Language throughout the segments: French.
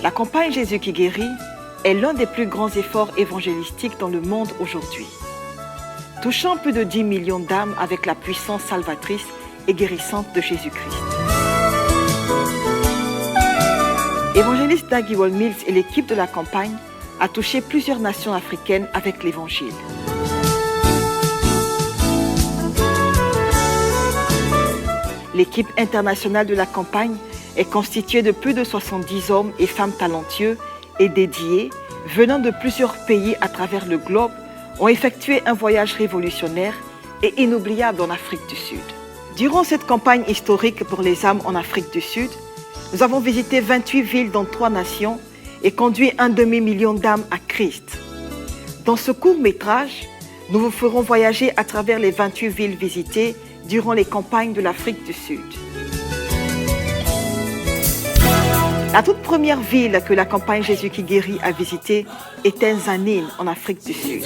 La campagne Jésus qui guérit est l'un des plus grands efforts évangélistiques dans le monde aujourd'hui, touchant plus de 10 millions d'âmes avec la puissance salvatrice et guérissante de Jésus-Christ. Évangéliste Dag Heward-Mills et l'équipe de la campagne a touché plusieurs nations africaines avec l'Évangile. L'équipe internationale de la campagne est constituée de plus de 70 hommes et femmes talentueux et dédiés venant de plusieurs pays à travers le globe ont effectué un voyage révolutionnaire et inoubliable en Afrique du Sud. Durant cette campagne historique pour les âmes en Afrique du Sud, nous avons visité 28 villes dans 3 nations et conduit un demi-million d'âmes à Christ. Dans ce court-métrage, nous vous ferons voyager à travers les 28 villes visitées durant les campagnes de l'Afrique du Sud. La toute première ville que la campagne Jésus qui guérit a visitée était Nzanine en Afrique du Sud.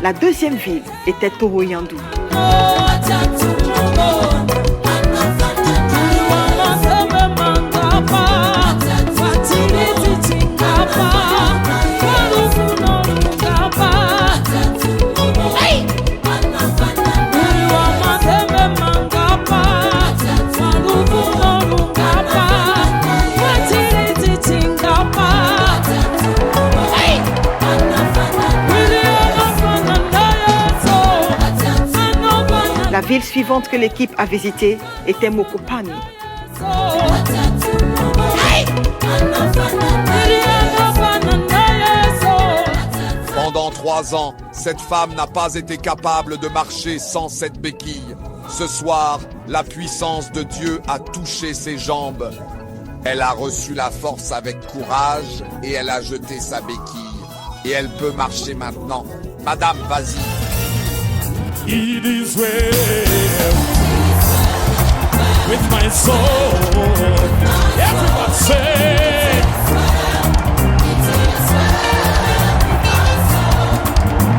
La deuxième ville était Toro-Yandou. La ville suivante que l'équipe a visitée était Mokopane. Pendant 3 ans, cette femme n'a pas été capable de marcher sans cette béquille. Ce soir, la puissance de Dieu a touché ses jambes. Elle a reçu la force avec courage et elle a jeté sa béquille. Et elle peut marcher maintenant. Madame, vas-y. It is well with my soul. Everyone say,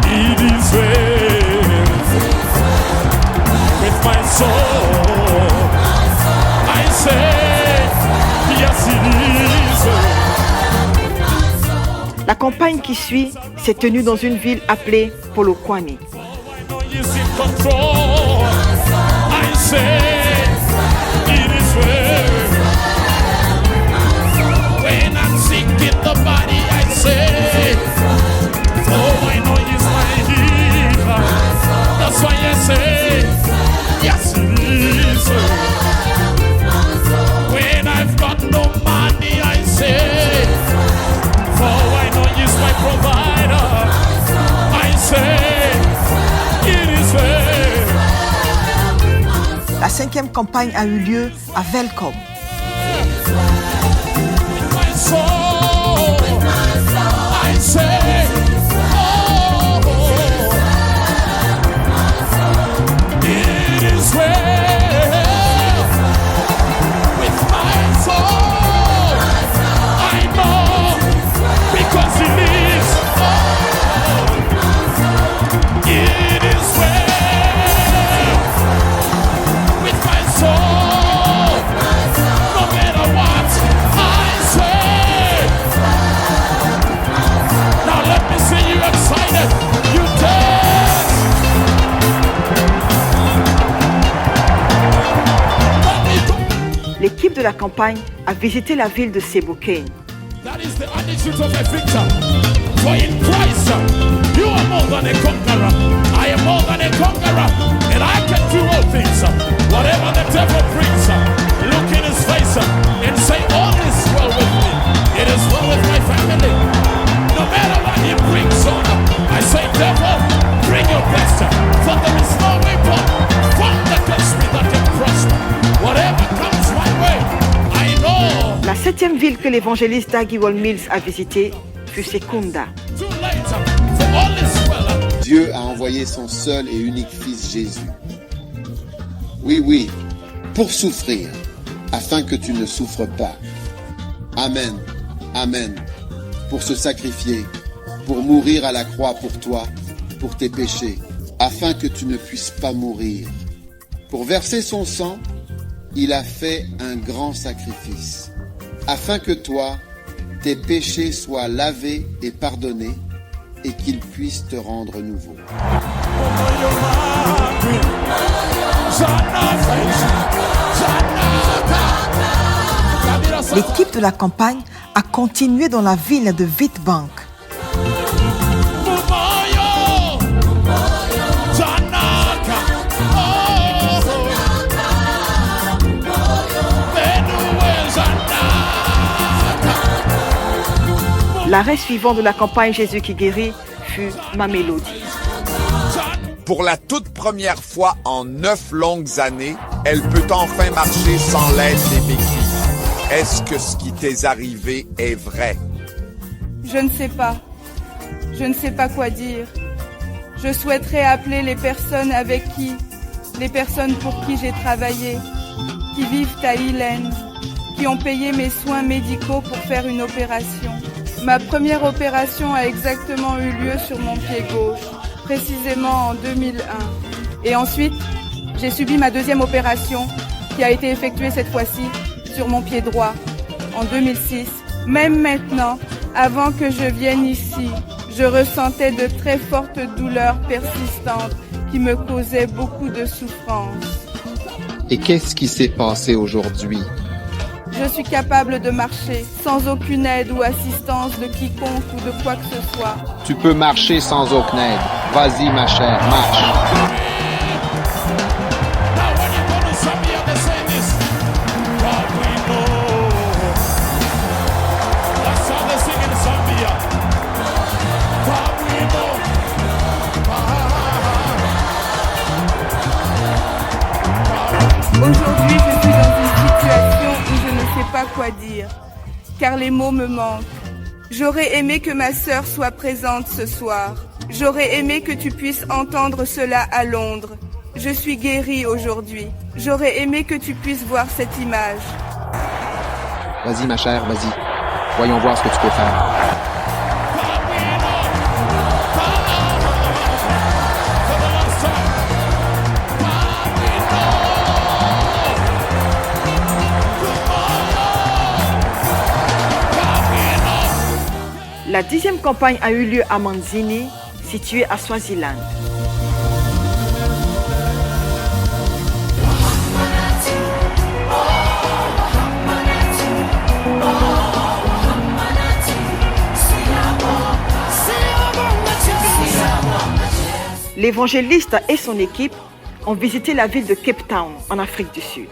it is well with my soul. I say, yes it is. La campagne qui suit s'est tenue dans une ville appelée Polokwane. Is in control. I say it is well. When I'm sick in the body, I say, oh, I know He's my healer. That's why I say, yes it is well. When I've got no money, I say, oh, I know He's my provider. I say. La 5e campagne a eu lieu à Velkom. L'équipe de la campagne a visité la ville de Sebokane. That is the attitude of a victor. For in Christ, you are more than a conqueror. I am more than a conqueror, and I can do all things. Whatever the devil brings, look in his face and say, all is well with me. It is well with my family. No matter what he brings on, I say, devil, bring your best. For there is no weapon formed against me that can prosper. Whatever comes my way, I 7e ville que l'évangéliste Dag Heward-Mills a visitée fut Secunda. Too late for all is well. Dieu a envoyé son seul et unique Fils Jésus. Oui, pour souffrir, afin que tu ne souffres pas. Amen, amen. Pour se sacrifier, pour mourir à la croix pour toi, pour tes péchés, afin que tu ne puisses pas mourir. Pour verser son sang, il a fait un grand sacrifice, afin que toi, tes péchés soient lavés et pardonnés, et qu'il puisse te rendre nouveau. L'équipe de la campagne a continué dans la ville de Witbank. L'arrêt suivant de la campagne Jésus qui guérit fut Ma Mélodie. Pour la toute première fois en 9 longues années, elle peut enfin marcher sans l'aide des béquilles. Est-ce que ce qui t'est arrivé est vrai? Je ne sais pas. Je ne sais pas quoi dire. Je souhaiterais appeler les personnes les personnes pour qui j'ai travaillé, qui vivent à Hélène, qui ont payé mes soins médicaux pour faire une opération. Ma première opération a exactement eu lieu sur mon pied gauche, précisément en 2001. Et ensuite, j'ai subi ma deuxième opération, qui a été effectuée cette fois-ci sur mon pied droit, en 2006. Même maintenant, avant que je vienne ici, je ressentais de très fortes douleurs persistantes qui me causaient beaucoup de souffrance. Et qu'est-ce qui s'est passé aujourd'hui? Je suis capable de marcher sans aucune aide ou assistance de quiconque ou de quoi que ce soit. Tu peux marcher sans aucune aide. Vas-y, ma chère, marche. Now when you go to Zambia, they say this. God we know. That's how they sing in Zambia. God we know. Aujourd'hui, je suis dans une situation où je ne sais pas quoi dire, car les mots me manquent. J'aurais aimé que ma sœur soit présente ce soir. J'aurais aimé que tu puisses entendre cela à Londres. Je suis guérie aujourd'hui. J'aurais aimé que tu puisses voir cette image. Vas-y, ma chère, vas-y. Voyons voir ce que tu peux faire. La 10e campagne a eu lieu à Manzini, situé à Swaziland. L'évangéliste et son équipe ont visité la ville de Cape Town, en Afrique du Sud.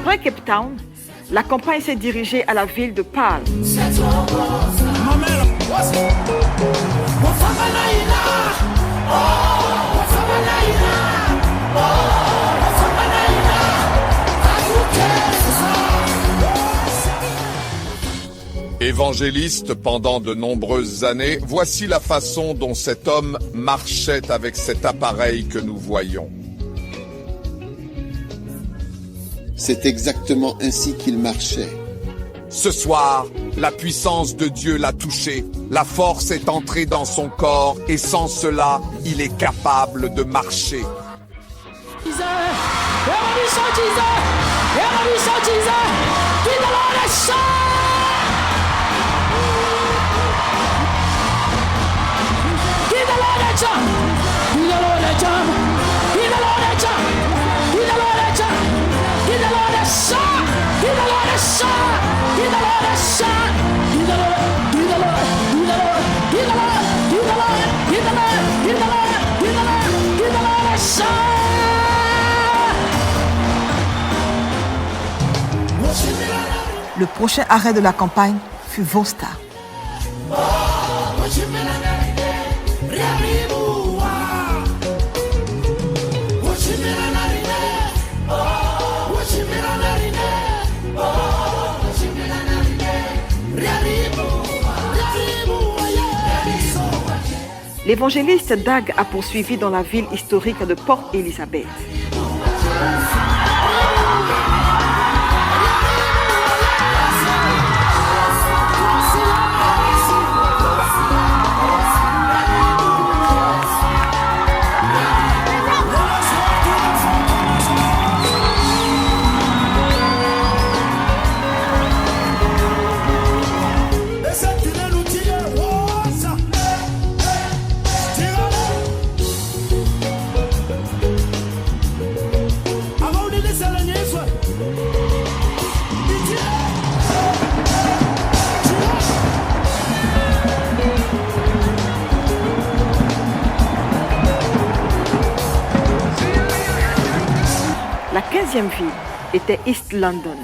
Après Cape Town, la campagne s'est dirigée à la ville de Paarl. Évangéliste pendant de nombreuses années, voici la façon dont cet homme marchait avec cet appareil que nous voyons. C'est exactement ainsi qu'il marchait. Ce soir, la puissance de Dieu l'a touché, la force est entrée dans son corps et sans cela, il est capable de marcher. Le prochain arrêt de la campagne fut Vosta. L'évangéliste Dag a poursuivi dans la ville historique de Port Elizabeth. La 15e ville était East London.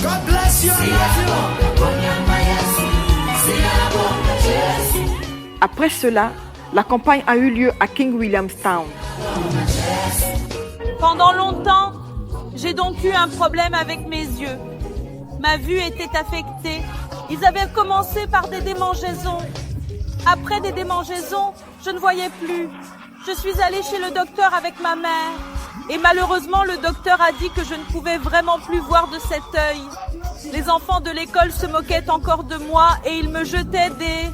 God bless you. Après cela, la campagne a eu lieu à King Williamstown. Pendant longtemps, j'ai donc eu un problème avec mes yeux. Ma vue était affectée. Ils avaient commencé par des démangeaisons. Après des démangeaisons, je ne voyais plus. Je suis allée chez le docteur avec ma mère. Et malheureusement, le docteur a dit que je ne pouvais vraiment plus voir de cet œil. Les enfants de l'école se moquaient encore de moi et ils me jetaient des...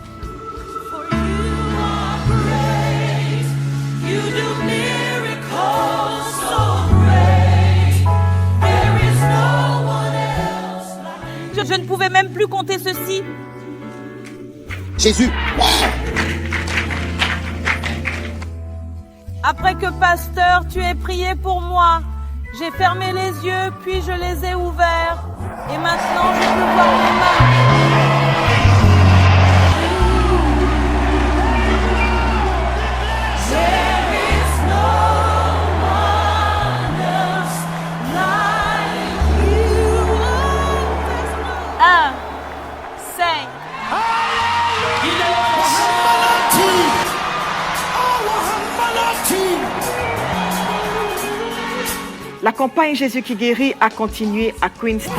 Je ne pouvais même plus compter ceci. Jésus, wow! Après que pasteur, tu aies prié pour moi, j'ai fermé les yeux, puis je les ai ouverts. Et maintenant, je peux voir mes mains. La campagne Jésus qui guérit a continué à Queenstown.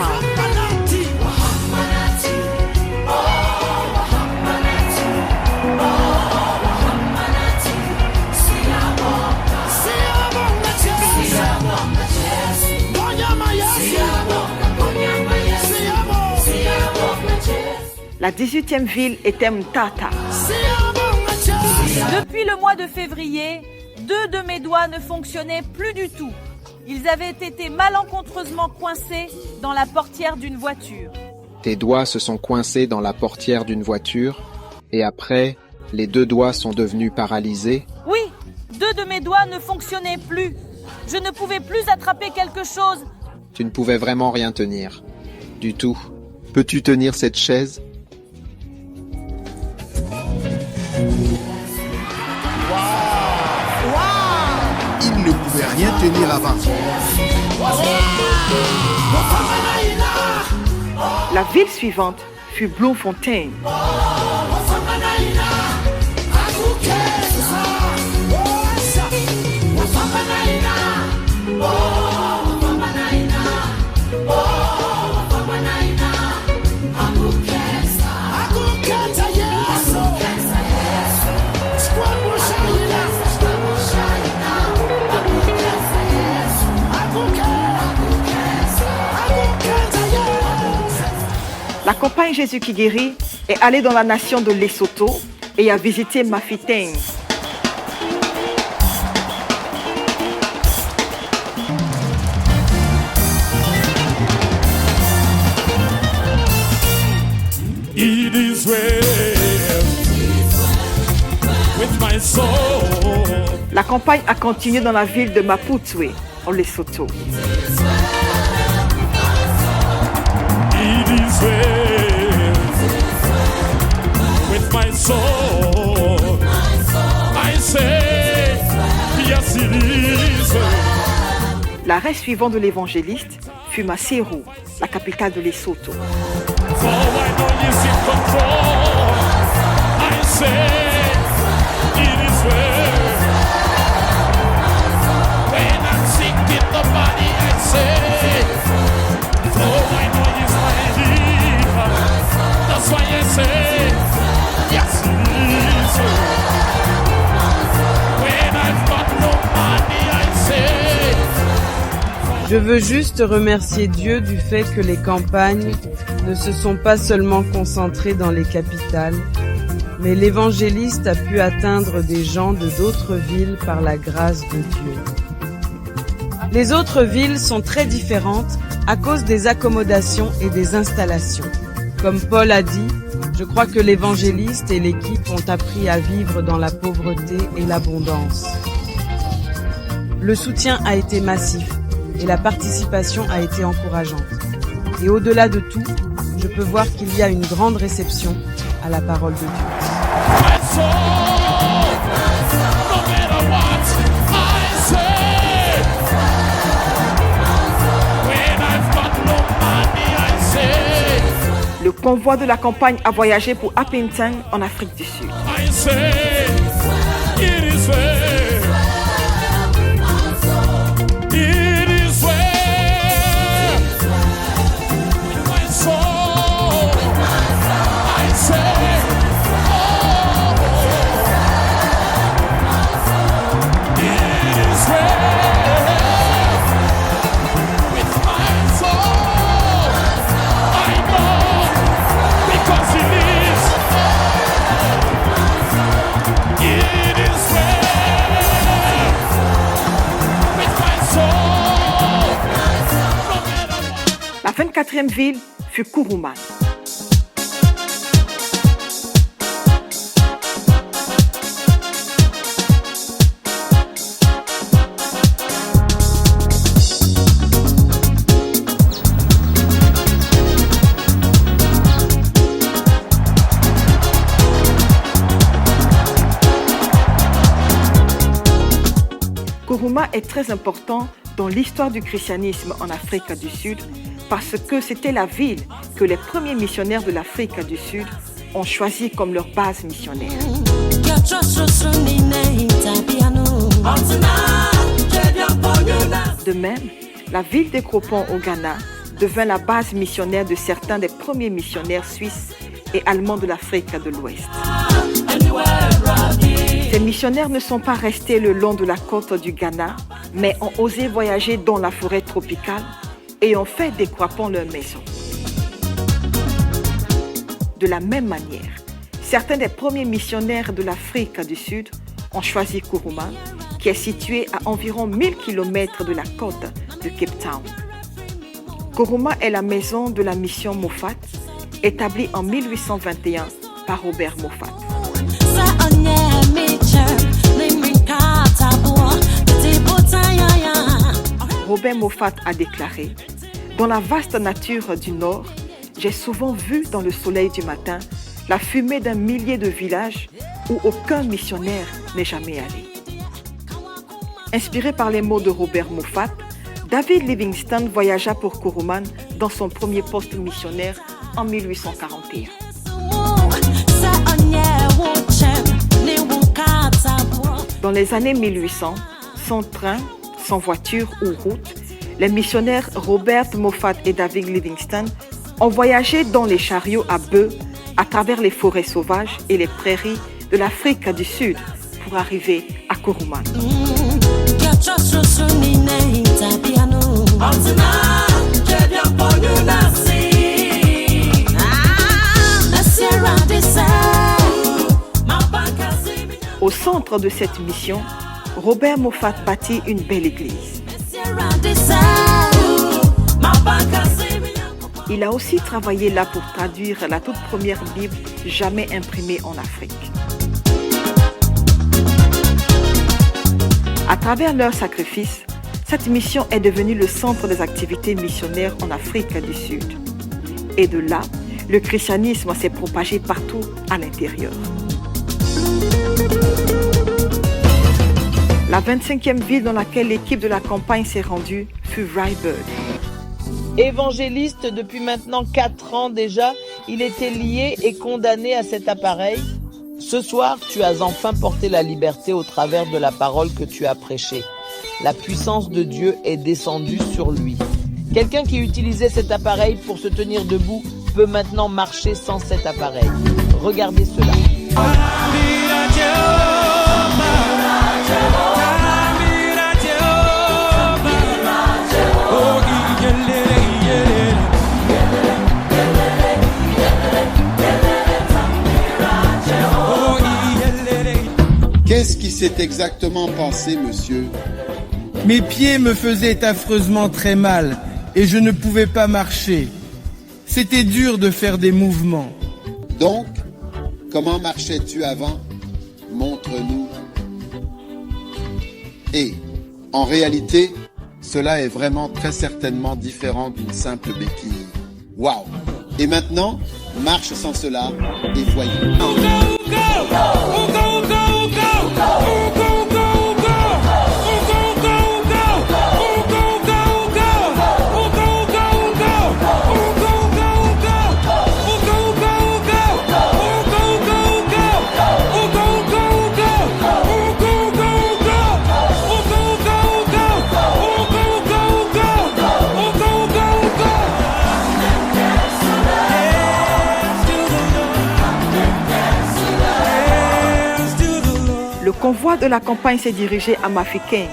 La 18e ville était Mthatha. Depuis le mois de février, 2 de mes doigts ne fonctionnaient plus du tout. Ils avaient été malencontreusement coincés dans la portière d'une voiture. Tes doigts se sont coincés dans la portière d'une voiture et après, les 2 doigts sont devenus paralysés. Oui, 2 de mes doigts ne fonctionnaient plus. Je ne pouvais plus attraper quelque chose. Tu ne pouvais vraiment rien tenir. Du tout. Peux-tu tenir cette chaise ? Il ne pouvait rien tenir avant. La ville suivante fut Bloemfontein. La campagne Jésus qui guérit est allée dans la nation de Lesotho et a visité Mafeking. my soul. La campagne a continué dans la ville de Maputo, en Lesotho. It is well with my soul. I say, yes it is well. L'arrêt suivant de l'évangéliste fut Maseru, la capitale de Lesotho. For I know he's in control. I say, it is well. When I'm sick in the body, I say, oh, I know he's my healer. That's why I say, yes, it is well. When I've got no money, I say. Je veux juste remercier Dieu du fait que les campagnes ne se sont pas seulement concentrées dans les capitales, mais l'évangéliste a pu atteindre des gens de d'autres villes par la grâce de Dieu. Les autres villes sont très différentes à cause des accommodations et des installations. Comme Paul a dit, je crois que l'évangéliste et l'équipe ont appris à vivre dans la pauvreté et l'abondance. Le soutien a été massif et la participation a été encourageante. Et au-delà de tout, je peux voir qu'il y a une grande réception à la parole de Dieu. My soul, no matter what I say. When I've got no money, I say. Le convoi de la campagne a voyagé pour Apentang en Afrique du Sud. I say, it is well. It is well with my soul. I say, oh, it is well with my soul. I know because it is. It is well with my soul. No matter what. La 24e ville fut Kuruman. Kuruma est très important dans l'histoire du christianisme en Afrique du Sud parce que c'était la ville que les premiers missionnaires de l'Afrique du Sud ont choisi comme leur base missionnaire. De même, la ville de Kropon au Ghana devint la base missionnaire de certains des premiers missionnaires suisses et allemands de l'Afrique de l'Ouest. Ces missionnaires ne sont pas restés le long de la côte du Ghana, mais ont osé voyager dans la forêt tropicale et ont fait des Kropon leur maison. De la même manière, certains des premiers missionnaires de l'Afrique du Sud ont choisi Kuruma, qui est situé à environ 1000 km de la côte de Cape Town. Kuruma est la maison de la mission Moffat, établie en 1821 par Robert Moffat. Robert Moffat a déclaré « Dans la vaste nature du Nord, j'ai souvent vu dans le soleil du matin la fumée d'un millier de villages où aucun missionnaire n'est jamais allé. » Inspiré par les mots de Robert Moffat, David Livingstone voyagea pour Kuruman dans son premier poste missionnaire en 1841. Dans les années 1800, sans train, sans voiture ou route, les missionnaires Robert Moffat et David Livingstone ont voyagé dans les chariots à bœufs à travers les forêts sauvages et les prairies de l'Afrique du Sud pour arriver à Kuruman. Au centre de cette mission, Robert Moffat bâtit une belle église. Il a aussi travaillé là pour traduire la toute première Bible jamais imprimée en Afrique. À travers leur sacrifice, cette mission est devenue le centre des activités missionnaires en Afrique du Sud. Et de là, le christianisme s'est propagé partout à l'intérieur. La 25e ville dans laquelle l'équipe de la campagne s'est rendue fut Rybburg. Évangéliste depuis maintenant 4 ans déjà, il était lié et condamné à cet appareil. Ce soir, tu as enfin porté la liberté au travers de la parole que tu as prêchée. La puissance de Dieu est descendue sur lui. Quelqu'un qui utilisait cet appareil pour se tenir debout peut maintenant marcher sans cet appareil. Regardez cela. Qu'est-ce qui s'est exactement passé, monsieur? Mes pieds me faisaient affreusement très mal et je ne pouvais pas marcher. C'était dur de faire des mouvements. Donc, comment marchais-tu avant? Montre-nous. Et, en réalité, cela est vraiment très certainement différent d'une simple béquille. Waouh! Et maintenant, marche sans cela et voyons. Le convoi de la campagne s'est dirigé à Mafeking.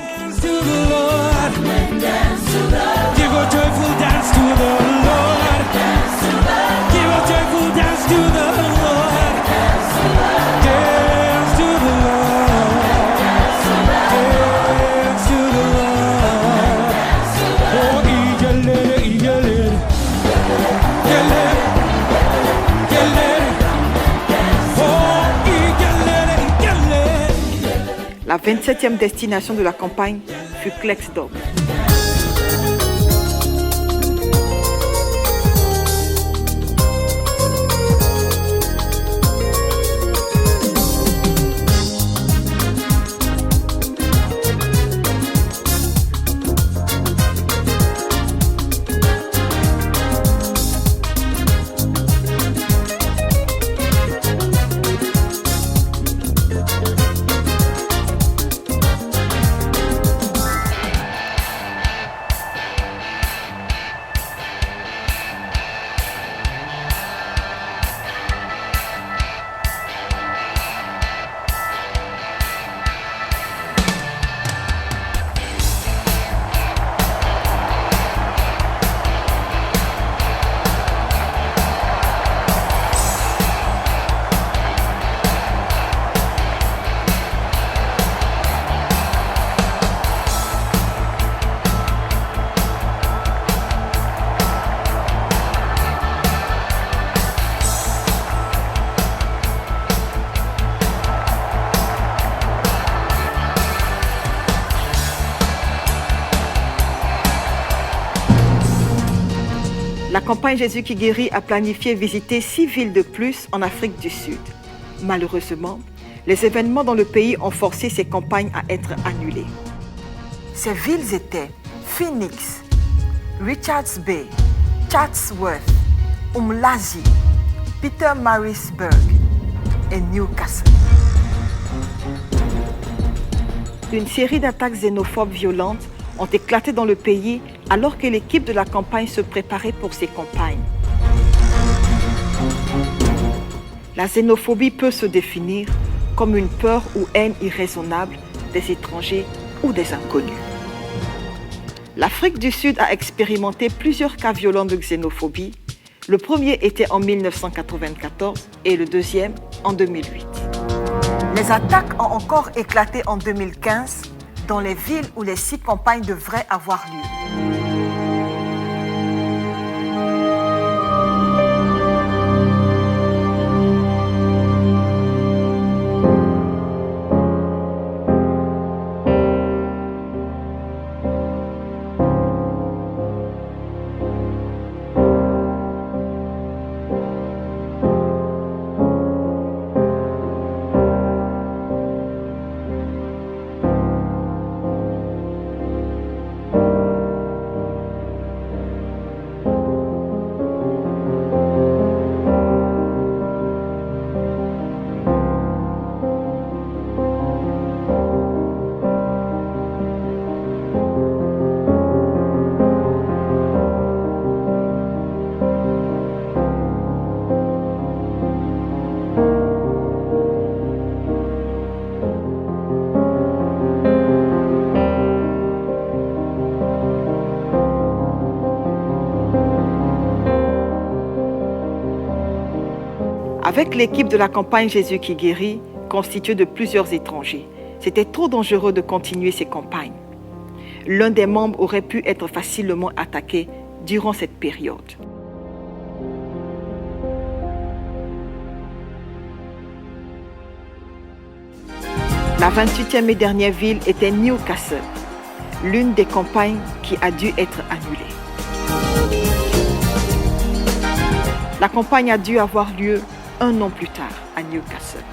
La 27e destination de la campagne fut Klerksdorp. La campagne Jésus qui guérit a planifié visiter 6 villes de plus en Afrique du Sud. Malheureusement, les événements dans le pays ont forcé ces campagnes à être annulées. Ces villes étaient Phoenix, Richards Bay, Chatsworth, Umlazi, Pietermaritzburg et Newcastle. Une série d'attaques xénophobes violentes ont éclaté dans le pays alors que l'équipe de la campagne se préparait pour ses campagnes. La xénophobie peut se définir comme une peur ou haine irraisonnable des étrangers ou des inconnus. L'Afrique du Sud a expérimenté plusieurs cas violents de xénophobie. Le premier était en 1994 et le deuxième en 2008. Les attaques ont encore éclaté en 2015 dans les villes où les 6 campagnes devraient avoir lieu. Avec l'équipe de la campagne Jésus qui guérit, constituée de plusieurs étrangers, c'était trop dangereux de continuer ces campagnes. L'un des membres aurait pu être facilement attaqué durant cette période. La 28e et dernière ville était Newcastle, l'une des campagnes qui a dû être annulée. La campagne a dû avoir lieu 1 an plus tard à Newcastle.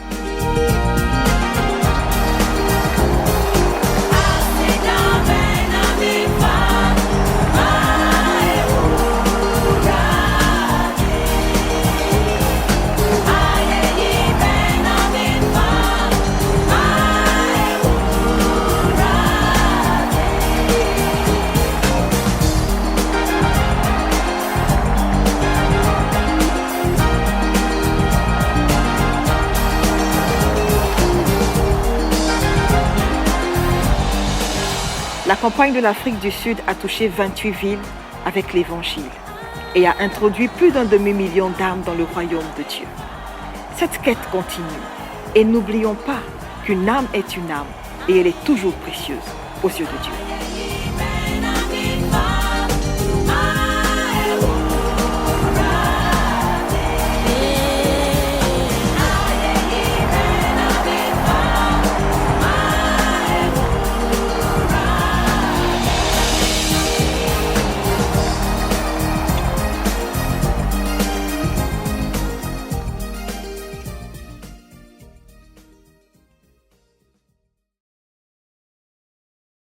La campagne de l'Afrique du Sud a touché 28 villes avec l'Évangile et a introduit plus d'1 demi-million d'âmes dans le royaume de Dieu. Cette quête continue et n'oublions pas qu'une âme est une âme et elle est toujours précieuse aux yeux de Dieu.